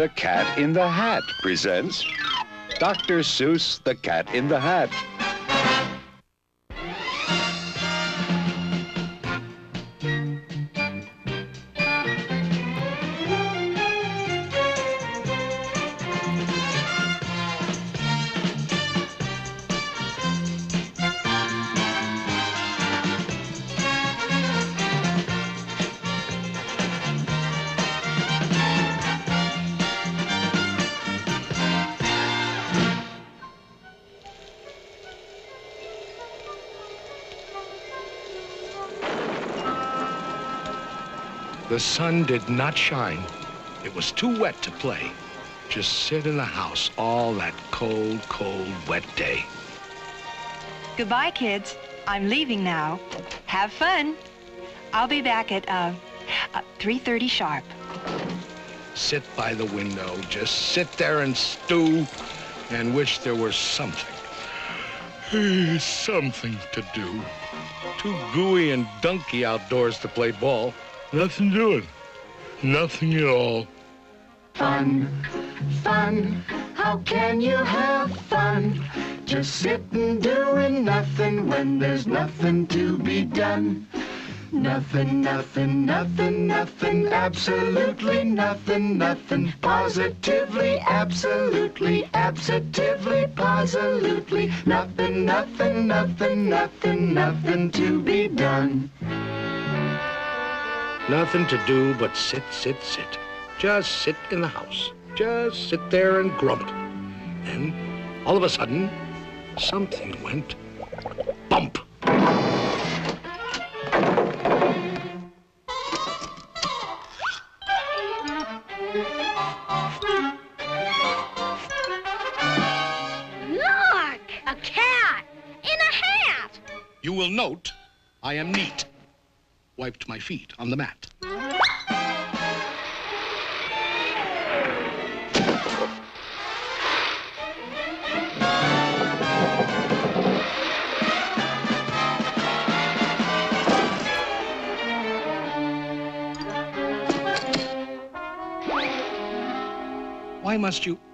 The Cat in the Hat presents Dr. Seuss, The Cat in the Hat. The sun did not shine. It was too wet to play. Just sit in the house all that cold, cold, wet day. Goodbye, kids. I'm leaving now. Have fun. I'll be back at 3:30 sharp. Sit by the window, just sit there and stew and wish there were something to do. Too gooey and dunky outdoors to play ball. Nothing doing. Nothing at all. Fun, fun, how can you have fun? Just sitting doing nothing when there's nothing to be done. Nothing, nothing, nothing, nothing, absolutely nothing, nothing, positively, absolutely, absolutely, positively, nothing, nothing, nothing, nothing, nothing to be done. Nothing to do but sit, sit, sit. Just sit in the house. Just sit there and grumble. Then, all of a sudden, something went bump. Look! A cat! In a hat! You will note I am neat. Wiped my feet on the mat.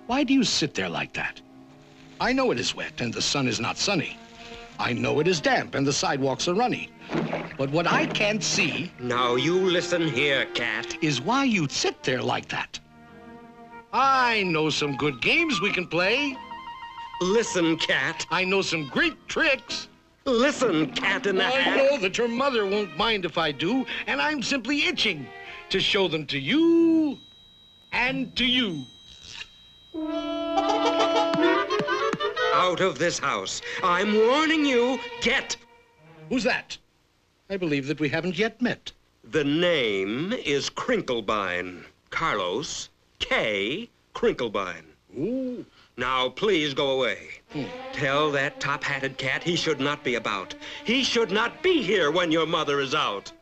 Why do you sit there like that? I know it is wet and the sun is not sunny. I know it is damp and the sidewalks are runny. But what I can't see... Now you listen here, cat. ...is why you sit there like that. I know some good games we can play. Listen, cat. I know some great tricks. Listen, cat in the hat. I know that your mother won't mind if I do, and I'm simply itching to show them to you and to you. Out of this house. I'm warning you, get. Who's that? I believe that we haven't yet met. The name is Crinklebine. Carlos K. Crinklebine. Ooh. Now, please go away. Tell that top-hatted cat he should not be about. He should not be here when your mother is out.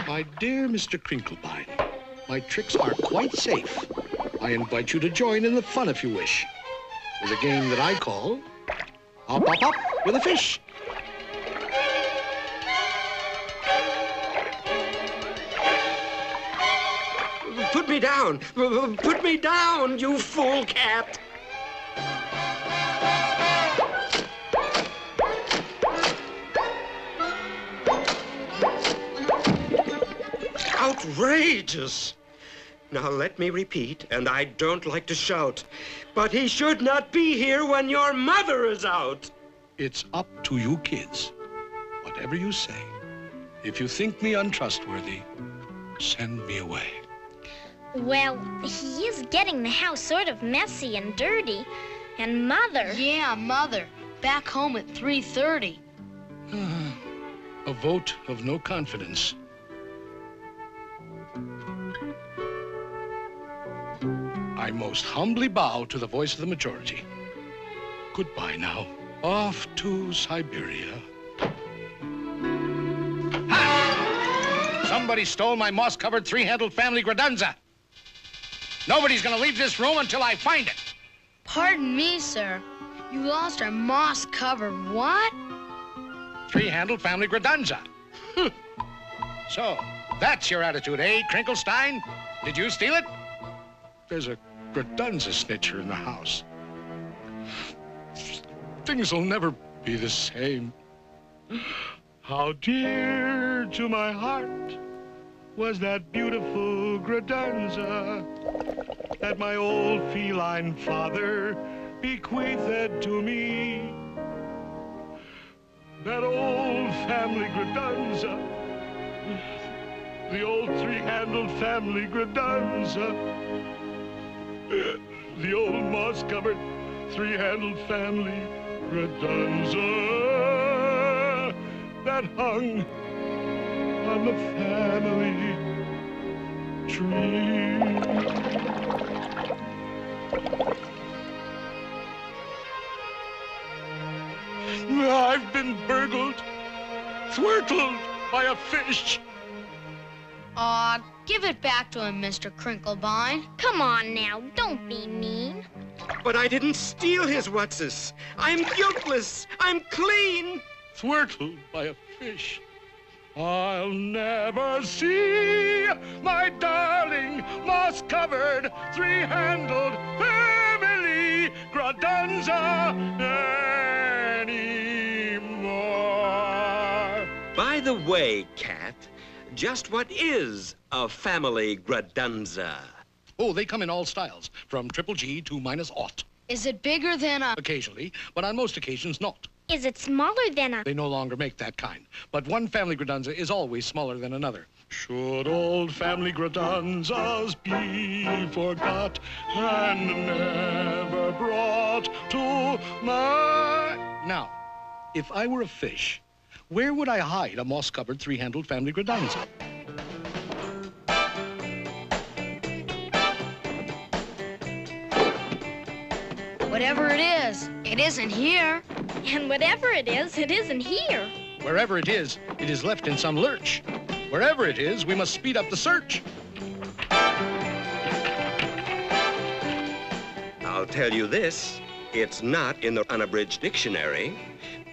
My dear Mr. Crinklebine, my tricks are quite safe. I invite you to join in the fun if you wish. With a game that I call Hop, Hop, Hop with a Fish. Put me down! Put me down, you fool cat! Outrageous! Now let me repeat, and I don't like to shout, but he should not be here when your mother is out. It's up to you kids. Whatever you say. If you think me untrustworthy, send me away. Well, he is getting the house sort of messy and dirty. And Mother... Yeah, Mother. Back home at 3:30. A vote of no confidence. I most humbly bow to the voice of the majority. Goodbye now. Off to Siberia. Ha! Somebody stole my moss-covered three-handled family gradunza. Nobody's gonna leave this room until I find it. Pardon me, sir. You lost our moss-covered what? Three-handled family gradunza. So, that's your attitude, eh, Crinklestein? Did you steal it? There's a Gradunza snitcher in the house. Things will never be the same. How dear to my heart was that beautiful Gradunza that my old feline father bequeathed to me. That old family Gradunza, the old three-handled family Gradunza, the old moss-covered three-handled family Gradunza that hung on the family tree. I've been burgled, thwartled by a fish. Aw, give it back to him, Mr. Crinklebine. Come on now, don't be mean. But I didn't steal his what's-this. I'm guiltless. I'm clean. Thwartled by a fish. I'll never see my darling moss-covered three-handled family Gradunza anymore. By the way, Cat, just what is a family Gradunza? Oh, they come in all styles, from triple G to -0. Is it bigger than a... Occasionally, but on most occasions not. Is it smaller than a... They no longer make that kind. But one family Gradunza is always smaller than another. Should old family Gradunzas be forgot and never brought to my... Now, if I were a fish, where would I hide a moss-covered three-handled family Gradunza? Whatever it isn't here. And whatever it isn't here. Wherever it is left in some lurch. Wherever it is, we must speed up the search. I'll tell you this, it's not in the unabridged dictionary,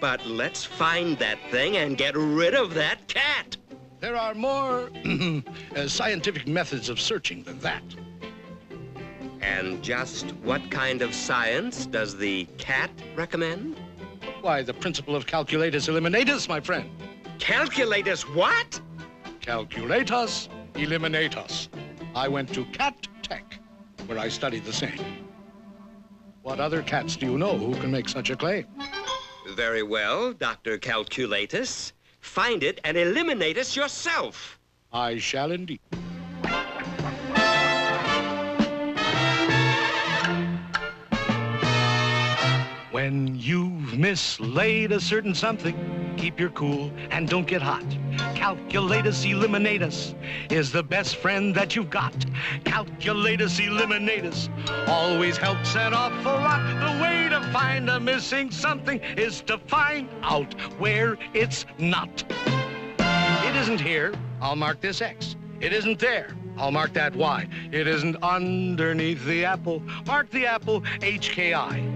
but let's find that thing and get rid of that cat. There are more scientific methods of searching than that. And just what kind of science does the cat recommend? Why, the principle of calculatus eliminatus, my friend. Calculatus what? Calculatus eliminatus. I went to Cat Tech, where I studied the same. What other cats do you know who can make such a claim? Very well, Dr. Calculatus. Find it and eliminate us yourself. I shall indeed. When you've mislaid a certain something, keep your cool and don't get hot. Calculatus eliminatus is the best friend that you've got. Calculatus eliminatus always helps an awful lot. The way to find a missing something is to find out where it's not. It isn't here, I'll mark this X. It isn't there, I'll mark that Y. It isn't underneath the apple, mark the apple HKI.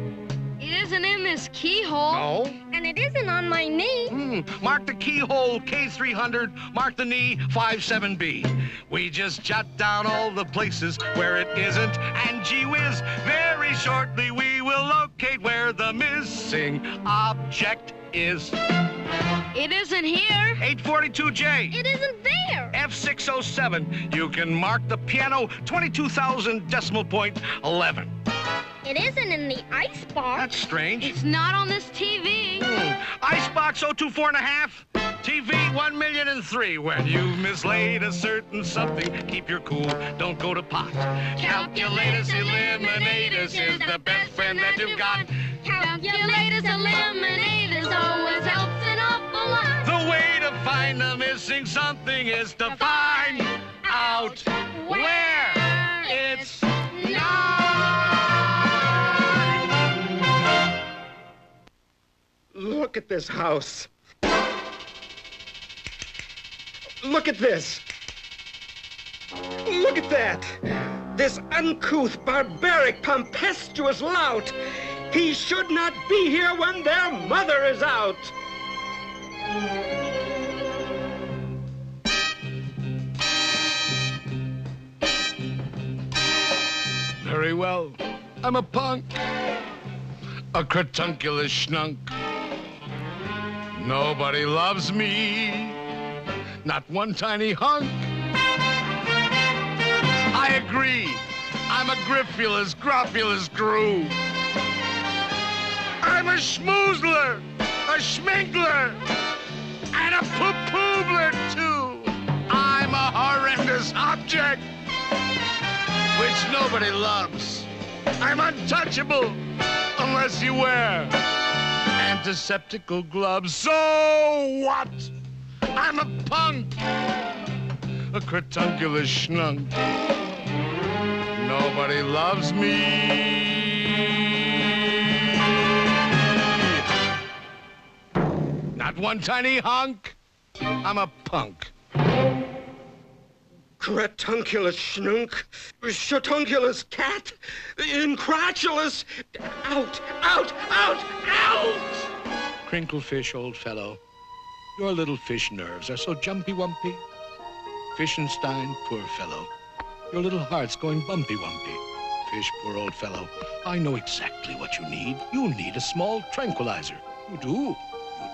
It isn't in this keyhole. No. And it isn't on my knee. Mark the keyhole K300, mark the knee 57B. We just jot down all the places where it isn't, and gee whiz, very shortly we will locate where the missing object is. It isn't here. 842J. It isn't there. F607. You can mark the piano 22,000 decimal point 11. It isn't in the icebox. That's strange. It's not on this TV. Icebox 024.5. TV 1,000,003. When you've mislaid a certain something, keep your cool, don't go to pot. Calculatus eliminatus is the best friend that you've got. Calculatus eliminatus always helps an awful lot. The way to find the missing something is to find out where it's not. Look at this house. Look at this. Look at that. This uncouth, barbaric, tempestuous lout. He should not be here when their mother is out. Very well. I'm a punk. A cratunculus schnunk. Nobody loves me. Not one tiny hunk. I agree. I'm a griffulous, gruffulous groo. I'm a schmoozler, a schminkler, and a poo-poobler, too. I'm a horrendous object, which nobody loves. I'm untouchable, unless you wear antiseptical gloves. So what? I'm a punk, a cratunculus schnunk. Nobody loves me. Not one tiny hunk. I'm a punk. Cratunculus schnunk, shatunculus cat, incratulous, out, out, out, out! Crinklefish, old fellow, your little fish nerves are so jumpy-wumpy. Fishenstein, poor fellow, your little heart's going bumpy-wumpy. Fish, poor old fellow, I know exactly what you need. You need a small tranquilizer. You do. You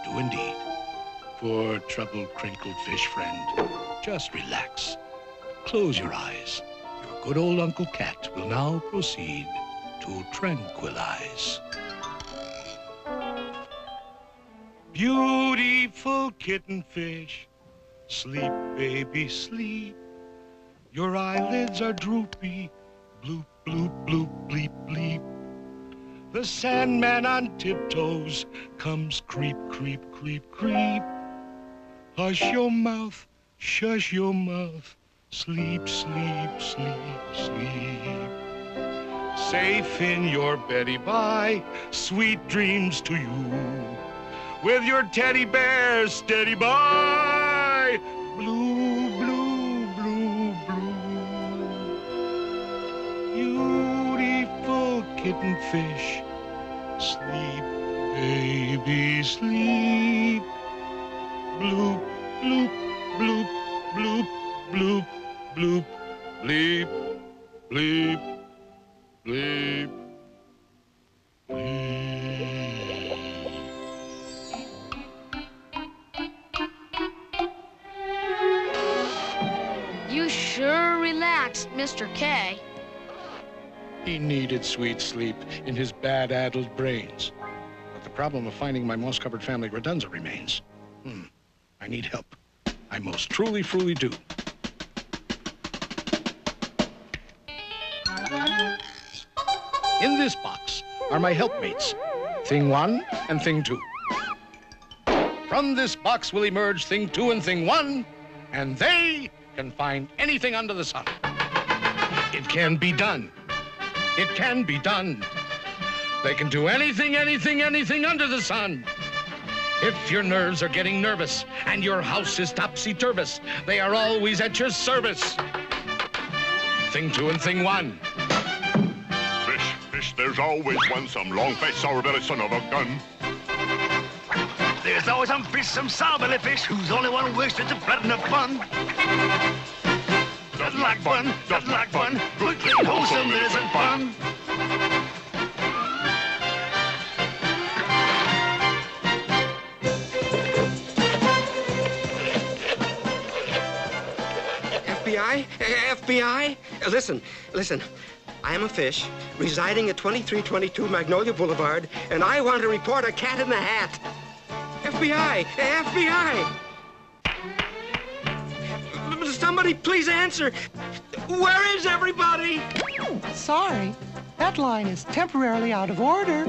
do indeed. Poor troubled crinkled fish friend, just relax. Close your eyes. Your good old Uncle Cat will now proceed to tranquilize. Beautiful kitten fish, sleep, baby, sleep. Your eyelids are droopy, bloop, bloop, bloop, bleep, bleep. The Sandman on tiptoes comes creep, creep, creep, creep. Hush your mouth, shush your mouth. Sleep, sleep, sleep, sleep. Safe in your beddy by, sweet dreams to you. With your teddy bear steady by, blue, blue, blue, blue. Beautiful kitten fish, sleep, baby, sleep. Bloop, bloop, bloop, bloop, bloop. Bloop, bleep, bleep, bleep, bleep. You sure relaxed, Mr. K. He needed sweet sleep in his bad-addled brains. But the problem of finding my moss-covered family redunza remains. I need help. I most truly do. In this box are my helpmates, Thing 1 and Thing 2. From this box will emerge Thing 2 and Thing 1, and they can find anything under the sun. It can be done. It can be done. They can do anything, anything, anything under the sun. If your nerves are getting nervous and your house is topsy-turvous, they are always at your service. Thing 2 and Thing 1. Fish, there's always one, some long face, sour belly, son of a gun. There's always some fish, some sour belly fish, who's only one wish it's a blood enough fun. Doesn't like fun, doesn't like fun, good, clean, wholesome, innocent fun. FBI? FBI? Listen. I am a fish residing at 2322 Magnolia Boulevard, and I want to report a cat in the hat. FBI! FBI! Somebody please answer. Where is everybody? Sorry, that line is temporarily out of order.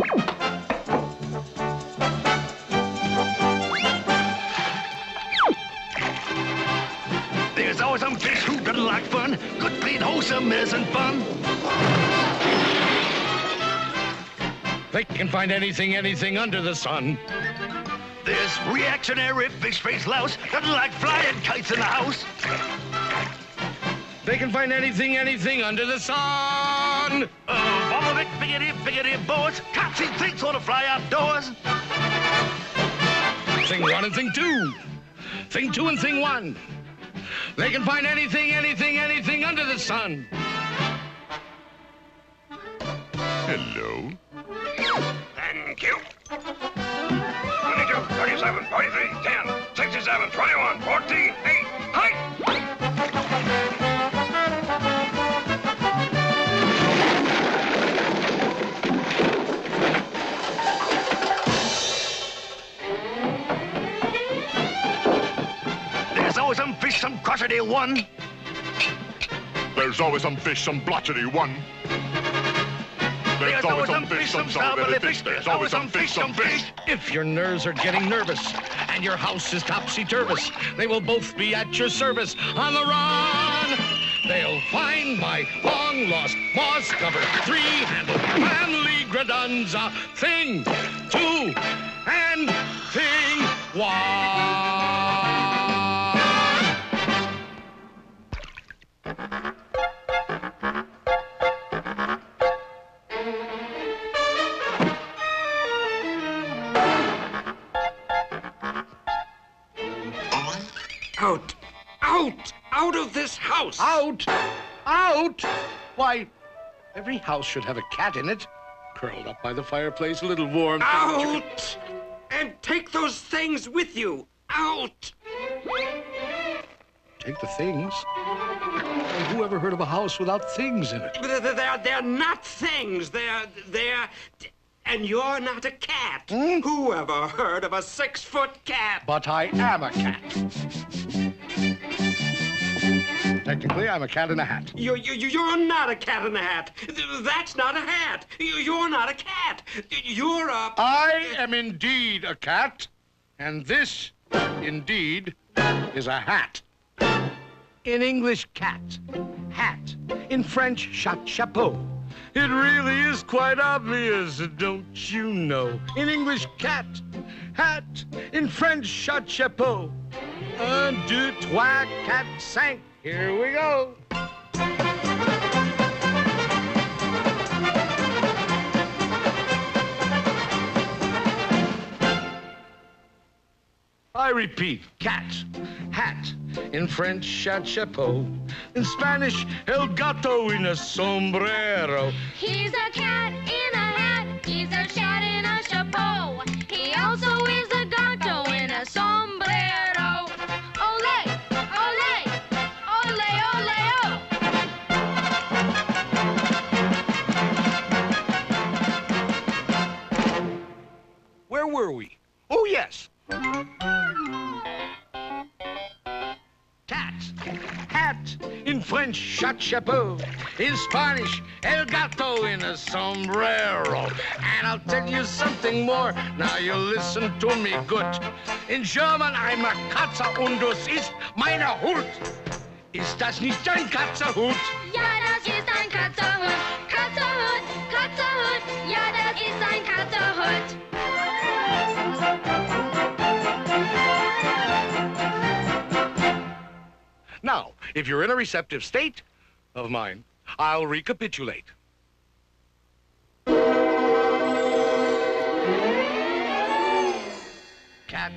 There's always some fish who doesn't like fun. Good, clean, wholesome isn't fun. They can find anything, anything under the sun. This reactionary fish-faced louse doesn't like flying kites in the house. They can find anything, anything under the sun. Bobovic, biggity, boards. Can't see things on to fly outdoors. Thing 1 and Thing 2. Thing 2 and Thing 1. They can find anything, anything, anything under the sun. Hello. Thank you. 22, 37, 43, 10, 67, 21, 14, 8, height! There's always some fish, some crotchety one. There's always some fish, some blotchety one. There's always some fish, some sour fish. There's always some fish, some fish. If your nerves are getting nervous and your house is topsy-turvous, they will both be at your service on the run. They'll find my long-lost moss-covered three-handled family gradunza thing, two, and thing one. Out! Out! Out of this house! Out! Out! Why, every house should have a cat in it. Curled up by the fireplace, a little warm. Out! And take those things with you! Out! Take the things? And who ever heard of a house without things in it? They're not things. They're... And you're not a cat. Who ever heard of a 6-foot cat? But I am a cat. Technically, I'm a cat in a hat. You're not a cat in a hat. That's not a hat. You're not a cat. You're a... I am indeed a cat, and this, indeed, is a hat. In English, cat. Hat. In French, chapeau. It really is quite obvious, don't you know? In English, cat. Hat. In French, chapeau. 1, 2, 3, 4, 5. Here we go. I repeat, cat, hat. In French, chapeau. In Spanish, el gato in a sombrero. He's a cat in a hat. He's a cat in a chapeau. He also is a gato in a sombrero. Ole, ole, ole, ole, oh. Where were we? Oh, yes. Cat, hat, in French, chapeau. In Spanish, el gato in a sombrero. And I'll tell you something more. Now you listen to me good. In German, I'm a Katze und das ist meine Hut. Ist das nicht ein Katzerhut? Ja, das ist ein Katzerhut. Katzerhut, Katzerhut. Ja, das ist ein Katzerhut. Now, if you're in a receptive state of mind, I'll recapitulate. Cat,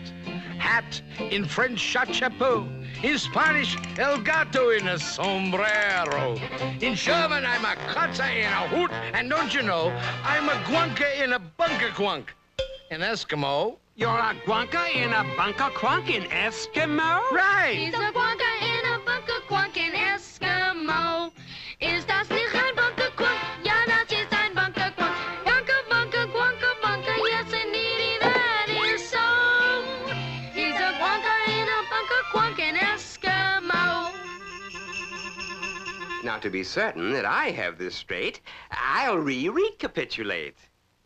hat, in French, chapeau. In Spanish, el gato in a sombrero. In German, I'm a Katze in a hoot. And don't you know, I'm a guanka in a bunker quunk. In Eskimo... You're a guanka in a bunker quunk in Eskimo? Right! He's a guanka in a bunker quunk in Eskimo. Ist das nicht ein bunker quunk? Ja, das ist ein bunker quunk. Bunker, bunker, guanka, bunker, yes indeed, that is so. He's a guanka in a bunker quunk in Eskimo. Now, to be certain that I have this straight, I'll recapitulate.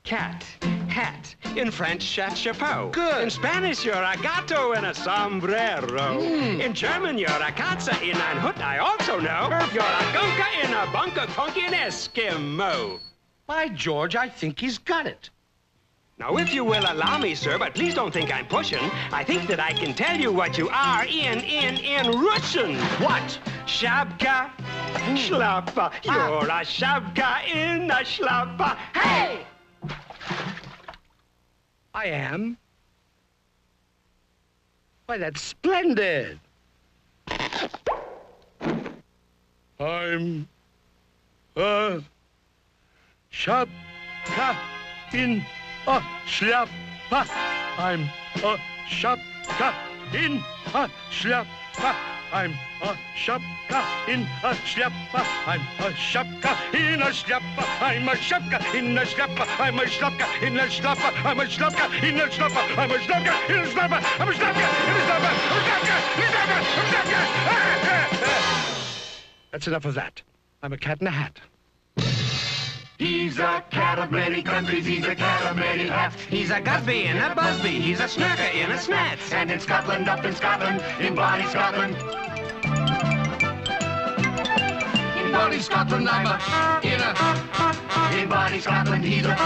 Cat, hat. In French, chapeau. Good. In Spanish, you're a gato in a sombrero. In German, you're a Katze in ein Hut, I also know. You're a gunka in a bunker quunk in Eskimo. By George, I think he's got it. Now, if you will allow me, sir, but please don't think I'm pushing, I think that I can tell you what you are in Russian. What? Shabka, shlappa. You're a shabka in a shlappa. Hey! I am? Why, that's splendid. I'm a Shapka in a Schlappa. I'm a Shapka in a Schlappa. I'm a Shapka in a Schlappa. I'm a Shapka in a Schlappa. I'm a Shapka in a Schlappa. I'm a Shapka in a Schlappa. I'm a Shapka in a Schlappa. I'm a Shapka in a Schlappa. I'm a Shapka in a Schlappa. I'm a Shapka. That's enough of that. I'm a cat in a hat. He's a cat of many countries, he's a cat of many hats. He's a Gusby and a Busby, he's a Snurker in a Snats. And in Scotland, up in Scotland, in Bonnie Scotland. In Bonnie Scotland, I'm a in Bonnie Scotland, he's a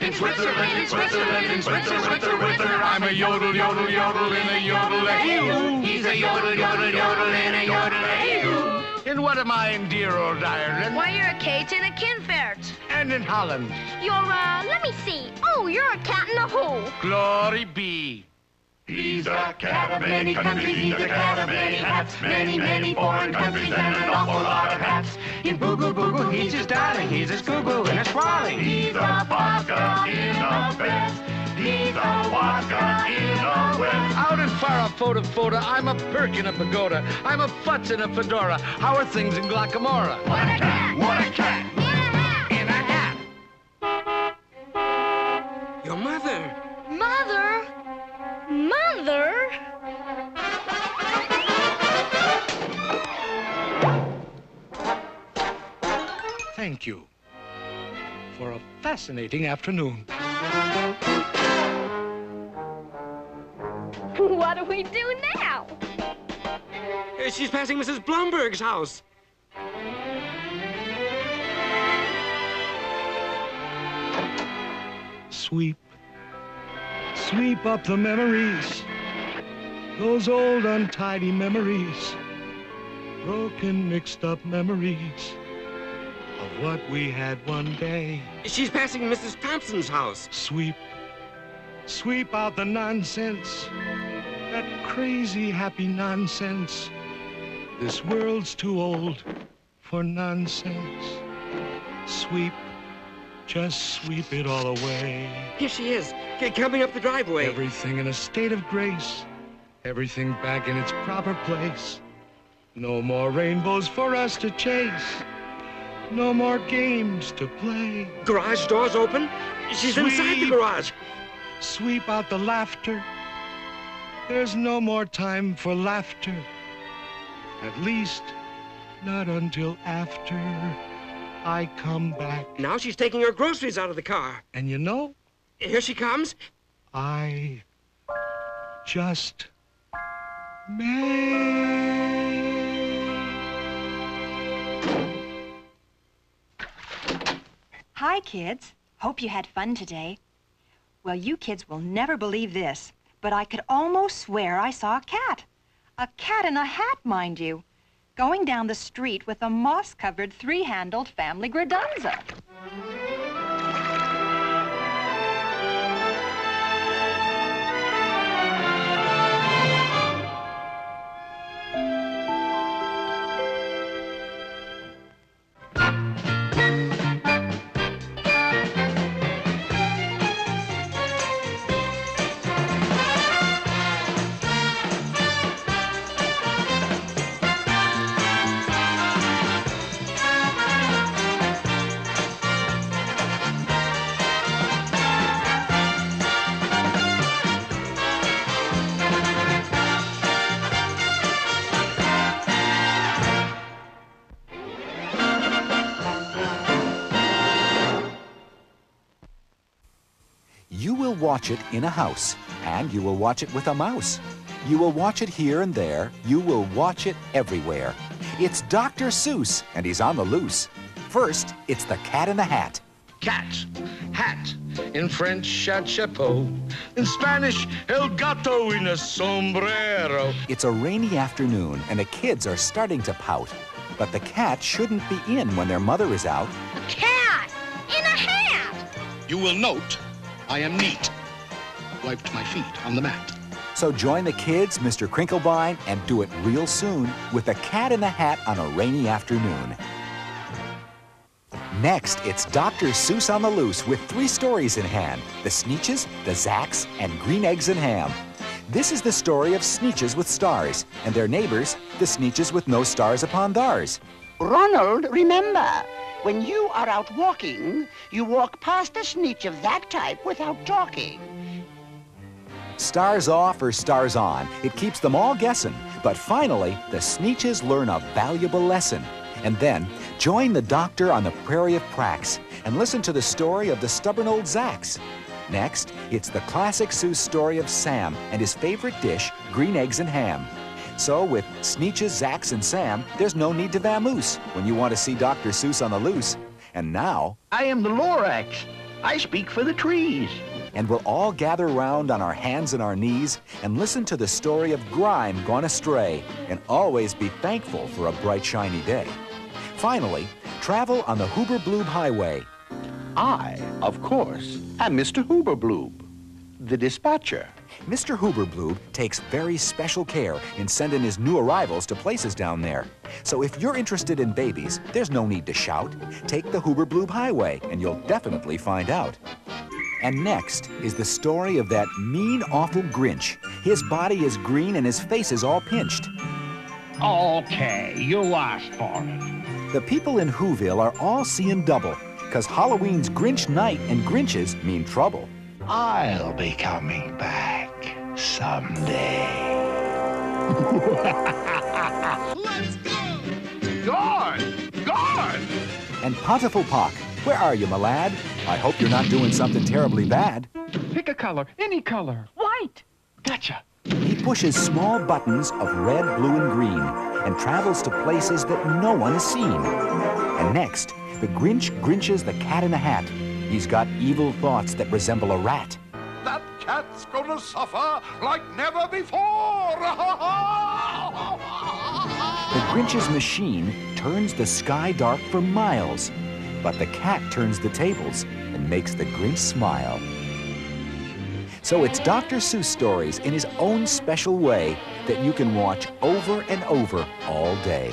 in Switzerland, in Switzerland, in Switzerland, I'm a yodel, yodel, yodel in a yodel-a-hee-oo. He's a yodel, yodel, yodel in a yodel-a-hee-oo. And what am I in dear old Ireland? Why, you're a Kate and a Kinfert. And in Holland. You're, let me see. Oh, you're a cat in a hole. Glory be. He's a cat of many countries, he's a cat of many hats. Many, many foreign countries and an awful lot of hats. In Boogle Boogle, he's his darling, he's a Scoogle and a Swalling. He's a vodka in a vest. He's a vodka in a west. Out in Farah, I'm a Perk in a pagoda. I'm a Futz in a fedora. How are things in Glockamora? What a cat, what a cat. In a hat. Your mother. Mother? Mother? Thank you for a fascinating afternoon. What do we do now? She's passing Mrs. Blumberg's house. Sweep, sweep up the memories, those old untidy memories, broken, mixed up memories of what we had one day. She's passing Mrs. Thompson's house. Sweep, sweep out the nonsense, that crazy happy nonsense. This world's too old for nonsense. Sweep, just sweep it all away. Here she is, coming up the driveway. Everything in a state of grace, everything back in its proper place. No more rainbows for us to chase, no more games to play. Garage doors open. She's inside the garage. Sweep out the laughter. There's no more time for laughter. At least, not until after I come back. Now she's taking her groceries out of the car. And you know? Here she comes. I just may. Hi, kids. Hope you had fun today. Well, you kids will never believe this, but I could almost swear I saw a cat. A cat in a hat, mind you, going down the street with a moss-covered three-handled family gradunza. You will watch it in a house, and you will watch it with a mouse. You will watch it here and there. You will watch it everywhere. It's Dr. Seuss, and he's on the loose. First, it's the Cat in the Hat. Cat, hat, in French, chapeau. In Spanish, el gato en a sombrero. It's a rainy afternoon, and the kids are starting to pout. But the cat shouldn't be in when their mother is out. Cat in a hat. You will note I am neat. Wiped my feet on the mat. So join the kids, Mr. Crinklebine, and do it real soon with the Cat in the Hat on a rainy afternoon. Next, it's Dr. Seuss on the Loose with 3 stories in hand. The Sneetches, the Zacks, and Green Eggs and Ham. This is the story of Sneetches with stars, and their neighbors, the Sneetches with no stars upon theirs. Ronald, remember, when you are out walking, you walk past a Sneetch of that type without talking. Stars off or stars on, it keeps them all guessing. But finally, the Sneetches learn a valuable lesson. And then, join the doctor on the prairie of Prax and listen to the story of the stubborn old Zacks. Next, it's the classic Seuss story of Sam and his favorite dish, green eggs and ham. So with Sneetches, Zacks, and Sam, there's no need to vamoose when you want to see Dr. Seuss on the loose. And now... I am the Lorax. I speak for the trees. And we'll all gather round on our hands and our knees and listen to the story of Grime gone astray and always be thankful for a bright, shiny day. Finally, travel on the Hoober-Bloob Highway. I, of course, am Mr. Hoober-Bloob, the dispatcher. Mr. Hoober-Bloob takes very special care in sending his new arrivals to places down there. So if you're interested in babies, there's no need to shout. Take the Hoober-Bloob Highway and you'll definitely find out. And next is the story of that mean, awful Grinch. His body is green and his face is all pinched. Okay, you asked for it. The people in Whoville are all seeing double, because Halloween's Grinch night and Grinches mean trouble. I'll be coming back someday. Let's go! Guard! And Pontiful Pock, where are you, my lad? I hope you're not doing something terribly bad. Pick a color, any color. White. Gotcha. He pushes small buttons of red, blue, and green and travels to places that no one has seen. And next, the Grinch grinches the Cat in the Hat. He's got evil thoughts that resemble a rat. That cat's gonna suffer like never before! The Grinch's machine turns the sky dark for miles, but the cat turns the tables and makes the Grinch smile. So it's Dr. Seuss stories in his own special way that you can watch over and over all day.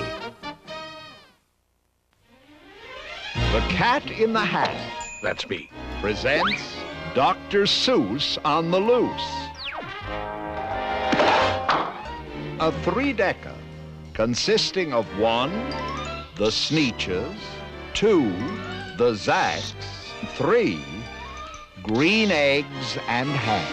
The Cat in the Hat, that's me, presents Dr. Seuss on the Loose. A 3-decker consisting of 1, the Sneetches, 2, the Zacks, 3, green eggs and ham.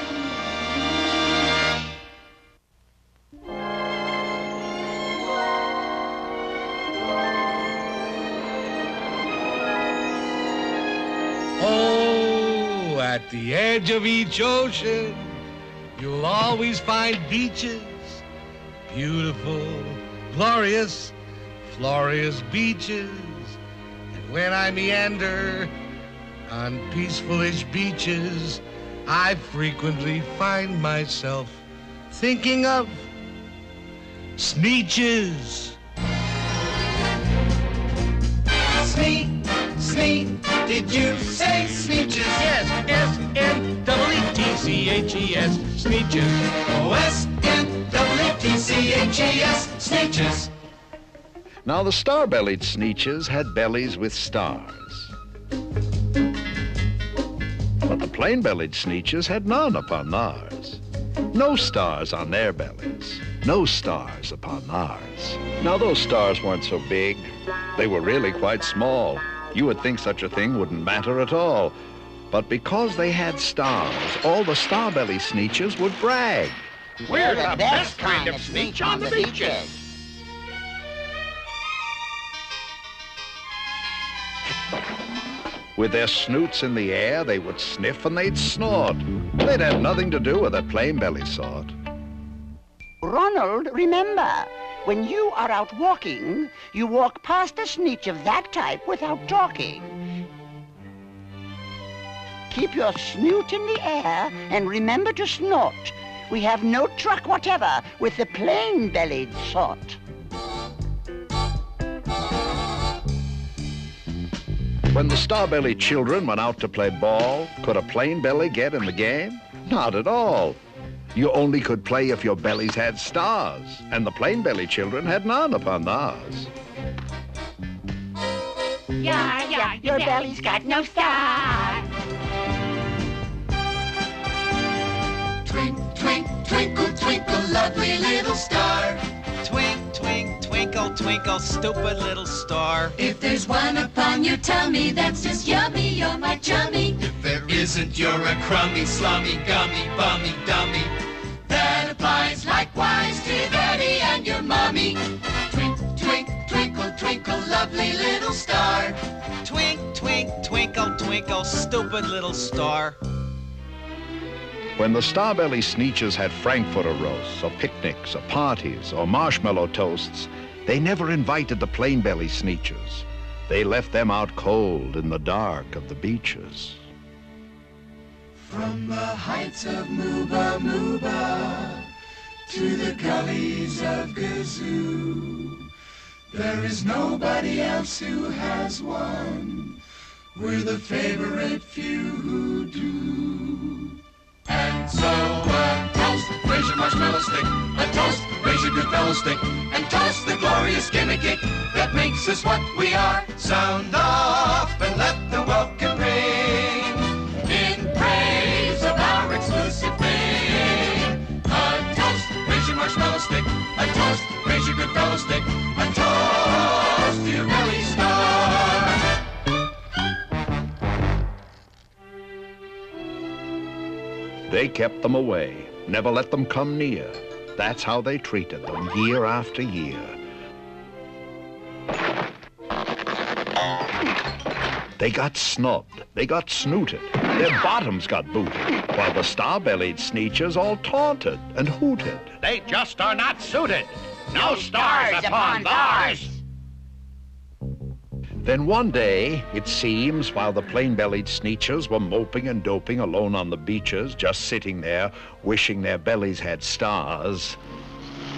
Oh, at the edge of each ocean, you'll always find beaches. Beautiful, glorious, glorious beaches. And when I meander on peaceful-ish beaches, I frequently find myself thinking of Sneetches. Sneet, did you say Sneetches? Yes, S-N-E-E-T-C-H-E-S, Sneetches. Oh, S-N-E-E-T-C-H-E-S, Sneetches. Now, the star-bellied Sneetches had bellies with stars. But the plain-bellied Sneetches had none upon theirs. No stars on their bellies, no stars upon theirs. Now, those stars weren't so big. They were really quite small. You would think such a thing wouldn't matter at all. But because they had stars, all the star-belly Sneetches would brag. We're the best kind of Sneetch on the beaches. With their snoots in the air, they would sniff and they'd snort. They'd have nothing to do with that plain-belly sort. Ronald, remember, when you are out walking, you walk past a Sneetch of that type without talking. Keep your snoot in the air and remember to snort. We have no truck whatever with the plain-bellied sort. When the star-belly children went out to play ball, could a plain belly get in the game? Not at all. You only could play if your bellies had stars, and the plain belly children had none upon theirs. Yeah, Your belly's got no star. Twinkle, twinkle, lovely little star. Twinkle, twinkle, stupid little star. If there's one upon your tummy, that's just yummy, you're my chummy. If there isn't, you're a crummy, slummy, gummy, bummy, dummy. That applies likewise to Daddy and your mommy. Twinkle, twinkle, lovely little star. Twinkle, twinkle, stupid little star. When the Starbelly Sneetches had Frankfurter roasts, or picnics, or parties, or marshmallow toasts, they never invited the Plainbelly Sneetches. They left them out cold in the dark of the beaches. From the heights of Mooba Mooba to the gullies of Gazoo, there is nobody else who has one. We're the favorite few who do. And so a toast, raise your marshmallow stick. A toast, raise your good fellow stick. And toast the glorious gimmick that makes us what we are. Sound off and let the welcome ring in praise of our exclusive fame. A toast, raise your marshmallow stick. A toast, raise your good fellow stick. A toast to your belly star. They kept them away, never let them come near. That's how they treated them year after year. They got snubbed, they got snooted, their bottoms got booted, while the star-bellied Sneetches all taunted and hooted. They just are not suited. No stars upon theirs. Then one day, it seems, while the plain-bellied Sneetches were moping and doping alone on the beaches, just sitting there, wishing their bellies had stars,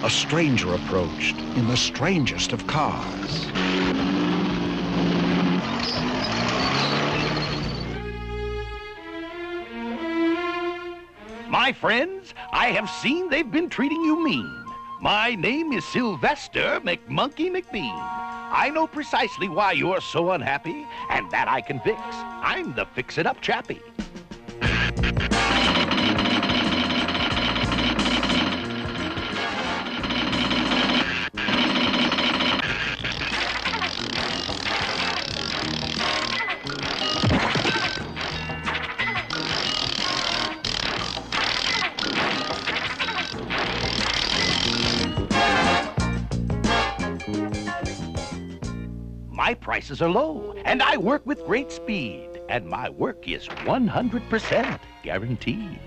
a stranger approached in the strangest of cars. My friends, I have seen they've been treating you mean. My name is Sylvester McMonkey McBean. I know precisely why you're so unhappy, and that I can fix. I'm the fix-it-up chappie. My prices are low, and I work with great speed, and my work is 100% guaranteed.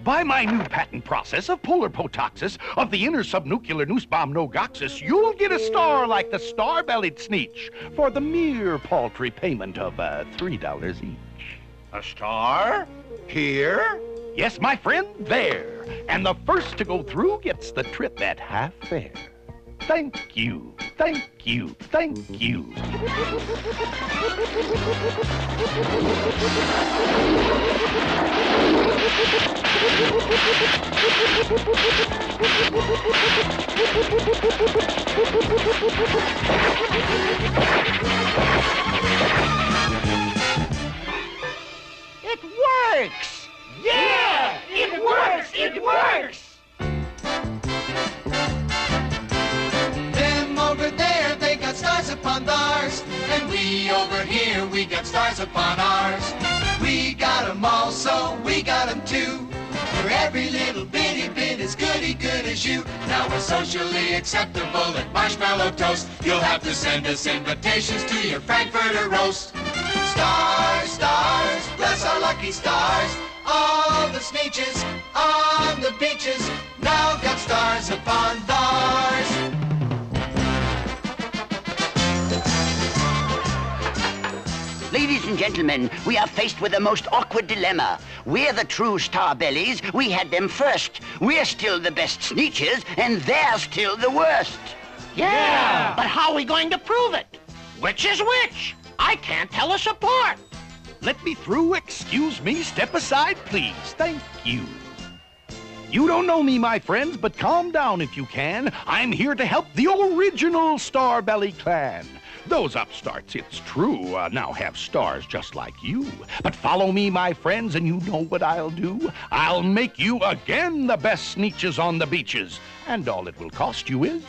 By my new patent process of polar potoxis of the inner subnuclear noosebomb nogoxis, you'll get a star like the star-bellied Sneetch for the mere paltry payment of $3 each. A star? Here? Yes, my friend, there. And the first to go through gets the trip at half fare. Thank you, thank you, thank you. It works! Yeah! It works! It works! Over there, they got stars upon theirs, and we over here, we got stars upon ours. We got 'em all, so we got 'em too. For every little bitty bit as goody good as you. Now we're socially acceptable at Marshmallow Toast. You'll have to send us invitations to your Frankfurter roast. Stars, stars, bless our lucky stars. All the Sneetches on the beaches now got stars upon theirs. Ladies and gentlemen, we are faced with a most awkward dilemma. We're the true Starbellies. We had them first. We're still the best Sneetches, and they're still the worst. Yeah! But how are we going to prove it? Which is which? I can't tell us apart. Let me through. Excuse me. Step aside, please. Thank you. You don't know me, my friends, but calm down if you can. I'm here to help the original Starbelly clan. Those upstarts, it's true, now have stars just like you. But follow me, my friends, and you know what I'll do. I'll make you again the best sneetches on the beaches. And all it will cost you is,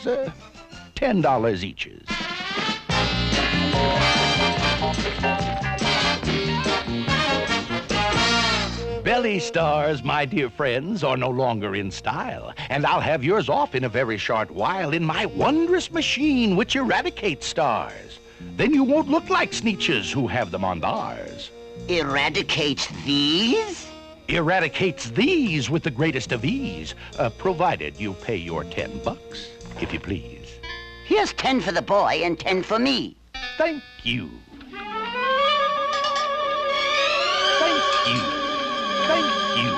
$10 eaches. Belly stars, my dear friends, are no longer in style, and I'll have yours off in a very short while in my wondrous machine which eradicates stars. Then you won't look like sneetches who have them on theirs. Eradicates these? Eradicates these with the greatest of ease, provided you pay your $10, if you please. Here's 10 for the boy and 10 for me. Thank you. Thank you. Thank you.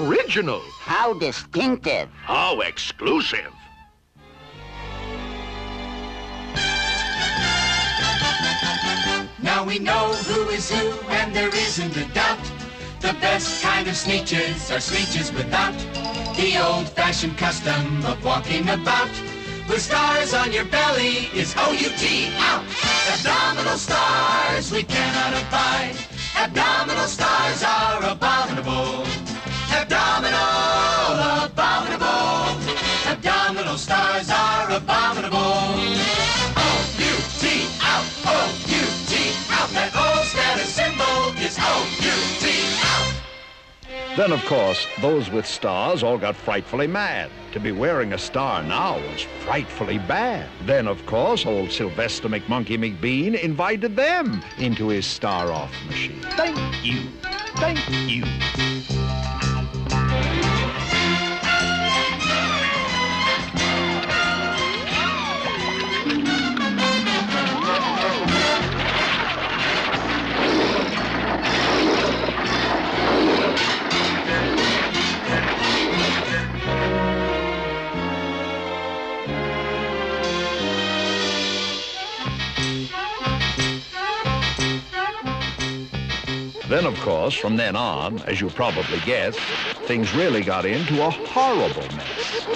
Original. How distinctive. How exclusive. Now we know who is who, and there isn't a doubt. The best kind of sneetches are sneetches without the old-fashioned custom of walking about. With stars on your belly is O-U-T, out. Abdominal stars we cannot abide. Abdominal stars are abominable. Abdominal, abominable. Abdominal stars are abominable. O-U-T, out. O-U-T, out. That old status symbol is O-U-T, out. Then, of course, those with stars all got frightfully mad. To be wearing a star now was frightfully bad. Then, of course, old Sylvester McMonkey McBean invited them into his star-off machine. Thank you. Thank you. Then, of course, from then on, as you probably guessed, things really got into a horrible mess.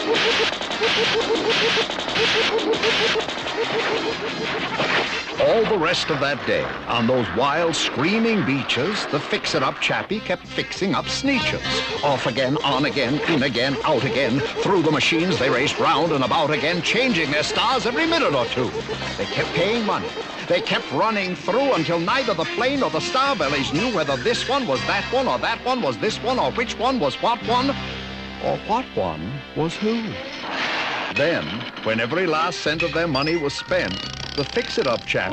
All the rest of that day, on those wild, screaming beaches, the fix-it-up chappie kept fixing up sneetches. Off again, on again, in again, out again. Through the machines, they raced round and about again, changing their stars every minute or two. They kept paying money. They kept running through until neither the plane or the starbellies knew whether this one was that one, or that one was this one, or which one was what one, or what one was who. Then, when every last cent of their money was spent, the fix-it-up chap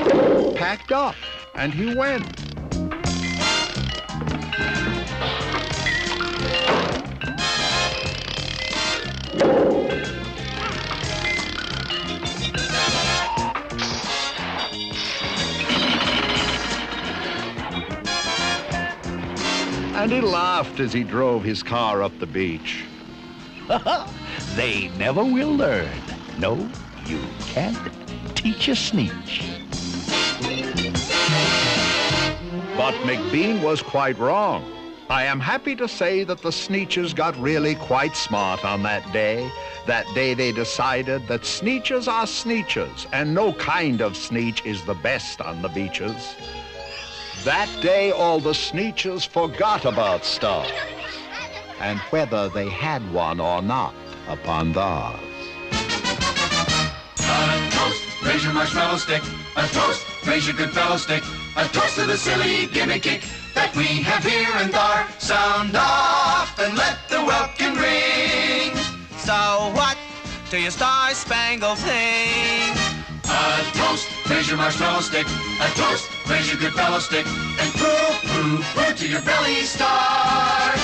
packed up, and he went. And he laughed as he drove his car up the beach. They never will learn. No, you can't teach a sneetch. But McBean was quite wrong. I am happy to say that the sneetches got really quite smart on that day. That day they decided that sneetches are sneetches, and no kind of sneetch is the best on the beaches. That day, all the sneetches forgot about stars, and whether they had one or not upon theirs. A toast, raise your marshmallow stick. A toast, raise your good fellow stick. A toast to the silly gimmick that we have here and there. Sound off and let the welkin ring. So what do your star-spangled sing? A toast, raise your marshmallow stick. A toast, raise your good fellow stick. And poo, poo, poo to your belly star.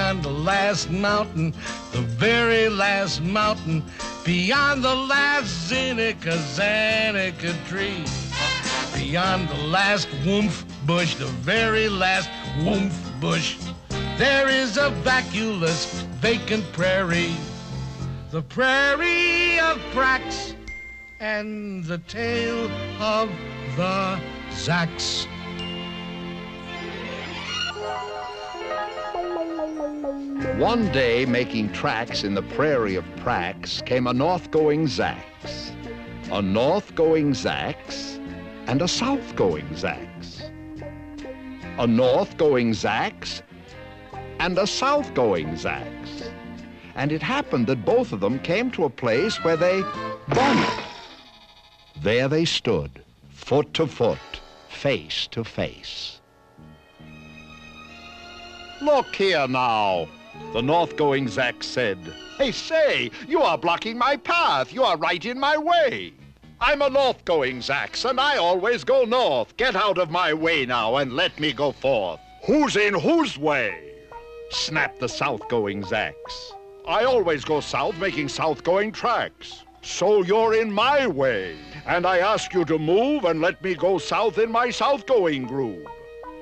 beyond the last mountain, the very last mountain, beyond the last Zanica tree, beyond the last woomph bush, the very last woomph bush, there is a vacuous, vacant prairie, the prairie of Prax, and the tale of the Zacks. One day, making tracks in the prairie of Prax, came a north-going Zacks, a north-going Zacks, and a south-going Zacks, a north-going Zacks, and a south-going Zacks. And it happened that both of them came to a place where they bumped. There they stood, foot to foot, face to face. Look here now, the north-going Zack said. Hey, say, you are blocking my path. You are right in my way. I'm a north-going Zax, and I always go north. Get out of my way now and let me go forth. Who's in whose way? Snapped the south-going Zax. I always go south, making south-going tracks. So you're in my way, and I ask you to move and let me go south in my south-going groove.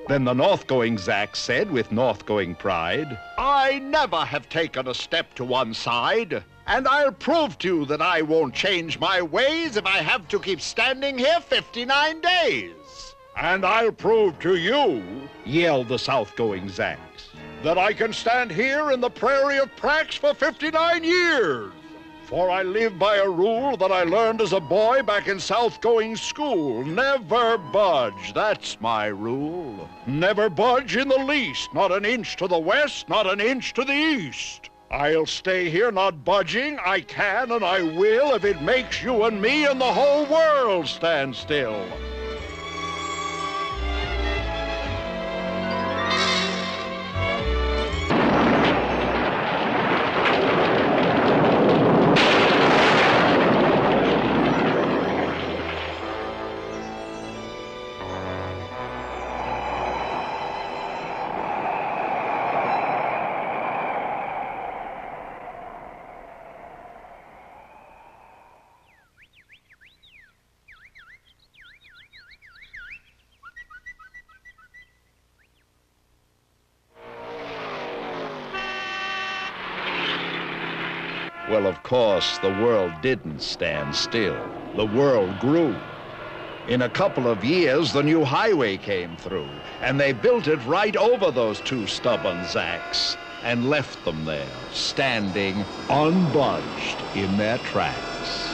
Then the north-going Zack said with north-going pride, I never have taken a step to one side, and I'll prove to you that I won't change my ways if I have to keep standing here 59 days. And I'll prove to you, yelled the south-going Zacks, that I can stand here in the prairie of Prax for 59 years. For I live by a rule that I learned as a boy back in south-going school. Never budge, that's my rule. Never budge in the least, not an inch to the west, not an inch to the east. I'll stay here not budging, I can and I will if it makes you and me and the whole world stand still. Well, of course, the world didn't stand still. The world grew. In a couple of years, the new highway came through, and they built it right over those two stubborn Zacks and left them there, standing unbudged in their tracks.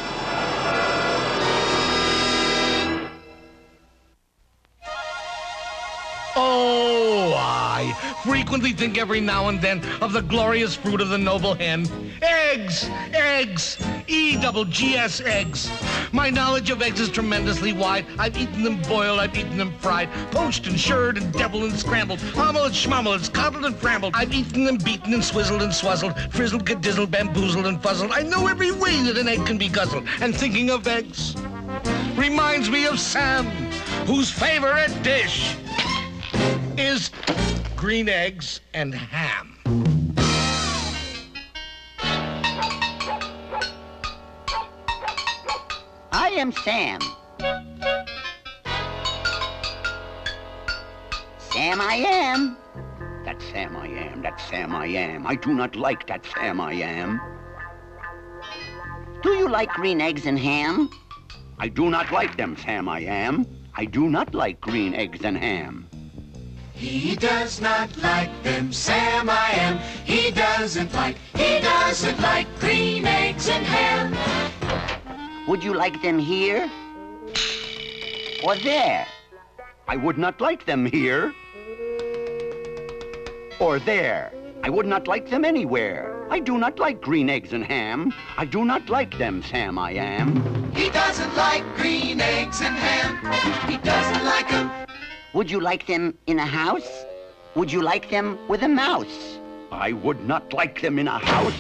Oh, I frequently think every now and then of the glorious fruit of the noble hen. Eggs! Eggs! E-double-G-S eggs. My knowledge of eggs is tremendously wide. I've eaten them boiled, I've eaten them fried, poached and shirred and deviled and scrambled, omelette, schmommelets, coddled and frambled. I've eaten them beaten and swizzled and swazzled, frizzled, gedizzled, bamboozled and fuzzled. I know every way that an egg can be guzzled. And thinking of eggs reminds me of Sam, whose favorite dish is green eggs and ham. I am Sam. Sam I am. That Sam I am, that Sam I am. I do not like that Sam I am. Do you like green eggs and ham? I do not like them, Sam I am. I do not like green eggs and ham. He does not like them, Sam I am. He doesn't like green eggs and ham. Would you like them here? Or there? I would not like them here. Or there. I would not like them anywhere. I do not like green eggs and ham. I do not like them, Sam I am. He doesn't like green eggs and ham. He doesn't like them. Would you like them in a house? Would you like them with a mouse? I would not like them in a house.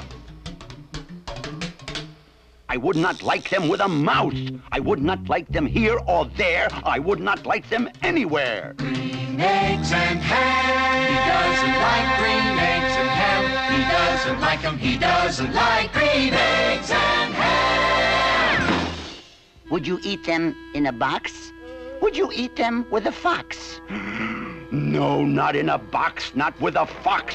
I would not like them with a mouse. I would not like them here or there. I would not like them anywhere. Green eggs and ham. He doesn't like green eggs and ham. don't like 'em. He doesn't like green eggs and ham. Would you eat them in a box? Would you eat them with a fox? No, not in a box, not with a fox.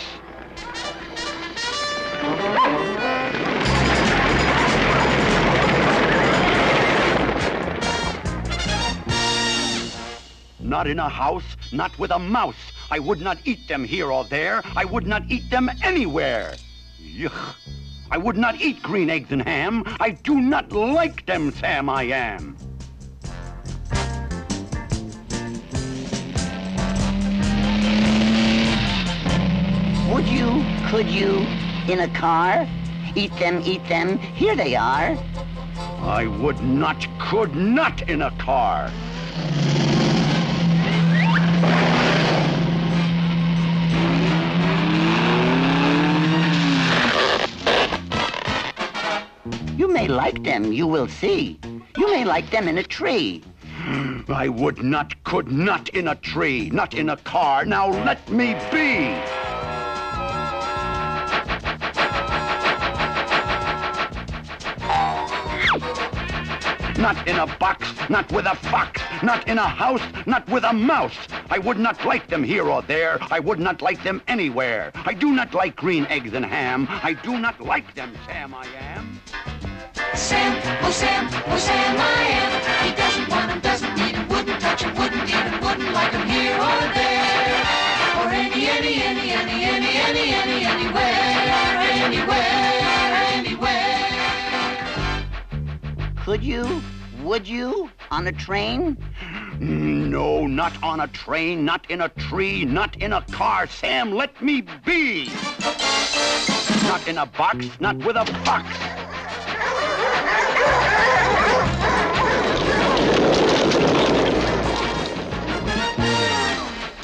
Not in a house, not with a mouse. I would not eat them here or there. I would not eat them anywhere. Yuck. I would not eat green eggs and ham. I do not like them, Sam, I am. Would you, could you, in a car? Eat them, here they are. I would not, could not in a car. You may like them, you will see. You may like them in a tree. I would not, could not in a tree, not in a car. Now let me be. Not in a box, not with a fox, not in a house, not with a mouse. I would not like them here or there. I would not like them anywhere. I do not like green eggs and ham. I do not like them, Sam, I am. Sam, oh Sam, oh Sam, I am. He doesn't want 'em, doesn't need 'em, wouldn't touch 'em, wouldn't even, wouldn't like 'em here or there. Or anywhere. Could you, would you, on a train? No, not on a train, not in a tree, not in a car. Sam, let me be. Not in a box, not with a fox.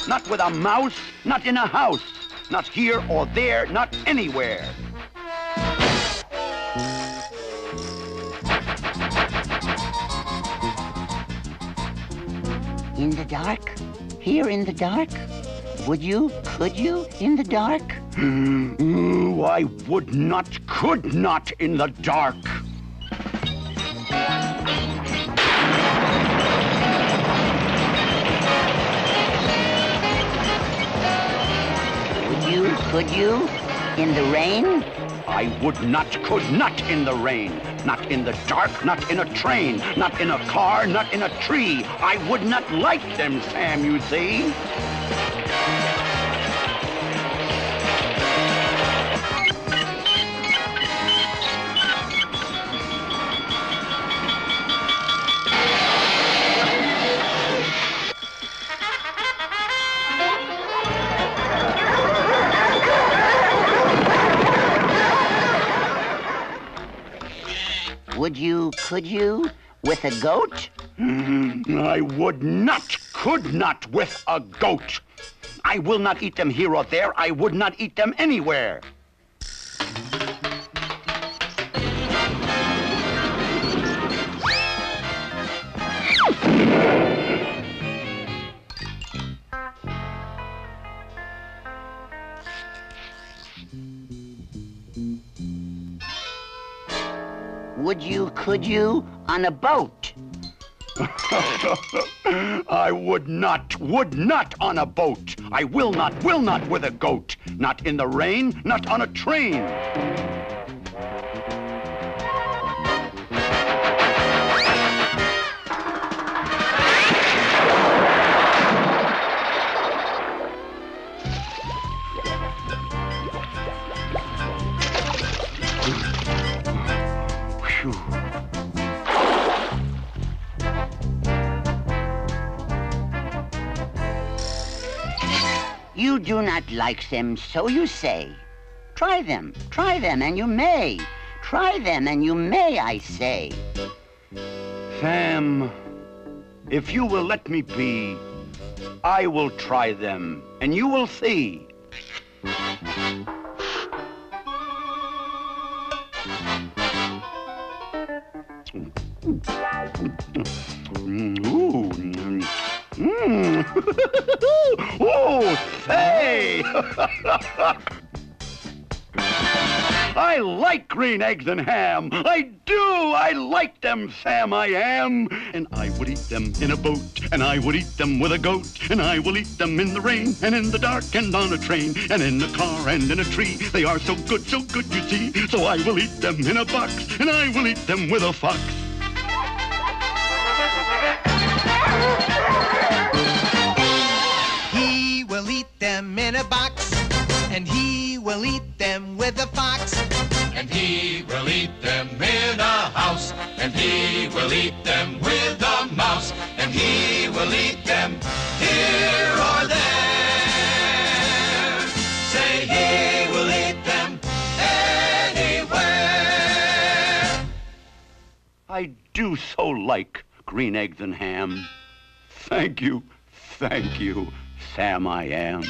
Not with a mouse, not in a house, not here or there, not anywhere. In the dark? Here in the dark? Would you, could you, in the dark? I would not, could not in the dark. Would you, could you, in the rain? I would not, could not in the rain. Not in the dark, not in a train, not in a car, not in a tree. I would not like them, Sam, you see. Would you, could you, with a goat? I would not, could not with a goat. I will not eat them here or there. I would not eat them anywhere. Would you, could you, on a boat? I would not on a boat. I will not with a goat. Not in the rain, not on a train. You do not like them, so you say. Try them, and you may. Try them, and you may, I say. Sam, if you will let me be, I will try them, and you will see. Ooh. Oh, say! I like green eggs and ham. I do. I like them, Sam, I am. And I would eat them in a boat, and I would eat them with a goat, and I will eat them in the rain, and in the dark, and on a train, and in a car, and in a tree. They are so good, you see. So I will eat them in a box, and I will eat them with a fox. He will eat them in a box, and he will eat them with a fox. And he will eat them in a house, and he will eat them with a mouse, and he will eat them here or there. Say he will eat them anywhere. I do so like green eggs and ham. Thank you, Sam, I am.